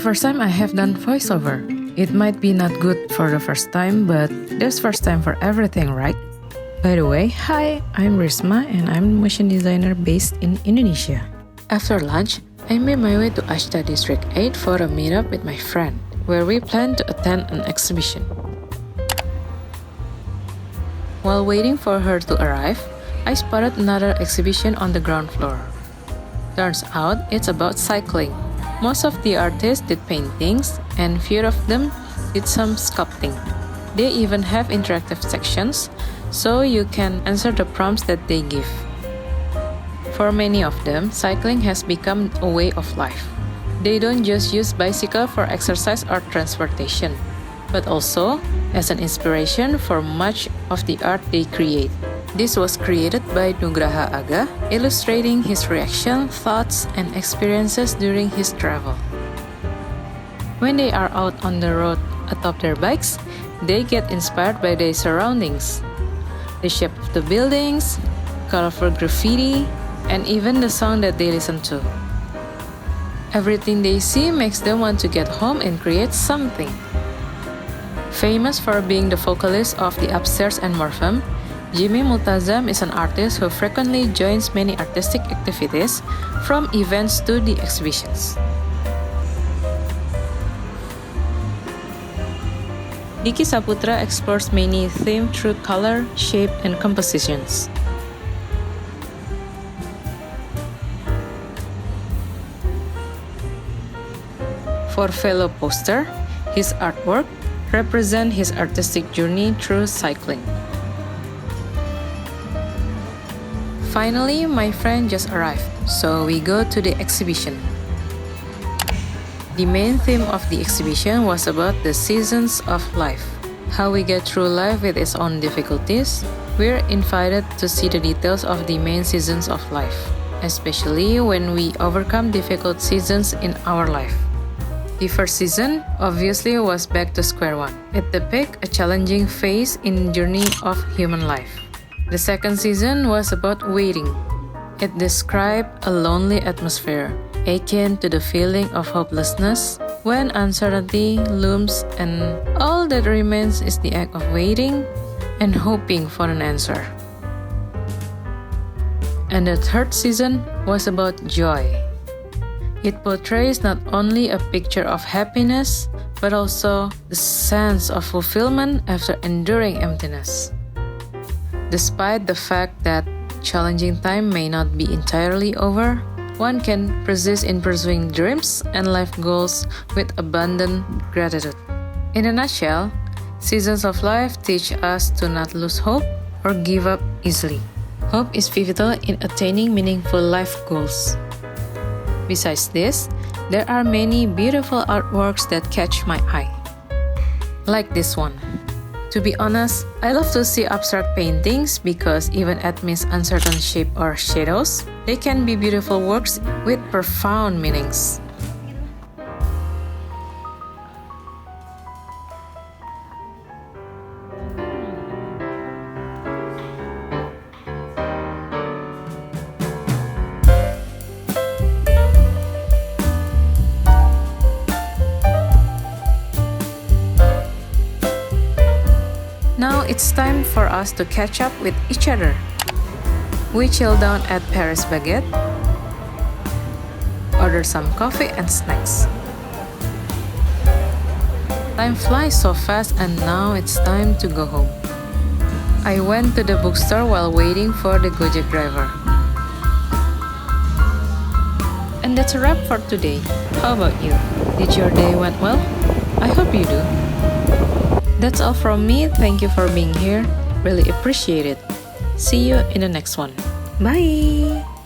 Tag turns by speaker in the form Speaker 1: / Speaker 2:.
Speaker 1: first time I have done voiceover. It might be not good for the first time, but there's first time for everything, right? By the way, hi, I'm Risma and I'm a motion designer based in Indonesia. After lunch, I made my way to Ashta District 8 for a meetup with my friend, where we plan to attend an exhibition. While waiting for her to arrive, I spotted another exhibition on the ground floor. Turns out it's about cycling. Most of the artists did paintings, and few of them did some sculpting. They even have interactive sections, so you can answer the prompts that they give. For many of them, cycling has become a way of life. They don't just use bicycle for exercise or transportation, but also as an inspiration for much of the art they create. This was created by Nugraha Aga, illustrating his reaction, thoughts, and experiences during his travel. When they are out on the road atop their bikes, they get inspired by their surroundings. The shape of the buildings, colorful graffiti, and even the song that they listen to. Everything they see makes them want to get home and create something. Famous for being the vocalist of the Upstairs and Morphem, Jimmy Multazam is an artist who frequently joins many artistic activities, from events to the exhibitions. Diki Saputra explores many themes through color, shape, and compositions. For fellow poster, his artwork represents his artistic journey through cycling. Finally, my friend just arrived, so we go to the exhibition. The main theme of the exhibition was about the seasons of life, how we get through life with its own difficulties. We're invited to see the details of the main seasons of life, especially when we overcome difficult seasons in our life. The first season, obviously, was back to square one. It depicts a challenging phase in the journey of human life. The second season was about waiting. It described a lonely atmosphere, akin to the feeling of hopelessness when uncertainty looms and all that remains is the act of waiting and hoping for an answer. And the third season was about joy. It portrays not only a picture of happiness, but also the sense of fulfillment after enduring emptiness. Despite the fact that challenging time may not be entirely over, one can persist in pursuing dreams and life goals with abundant gratitude. In a nutshell, seasons of life teach us to not lose hope or give up easily. Hope is pivotal in attaining meaningful life goals. Besides this, there are many beautiful artworks that catch my eye. Like this one. To be honest, I love to see abstract paintings because even amidst uncertain shape or shadows, they can be beautiful works with profound meanings. Now it's time for us to catch up with each other. We chill down at Paris Baguette, order some coffee and snacks. Time flies so fast and now it's time to go home. I went to the bookstore while waiting for the Gojek driver. And that's a wrap for today. How about you? Did your day went well? I hope you do. That's all from me. Thank you for being here. Really appreciate it. See you in the next one. Bye!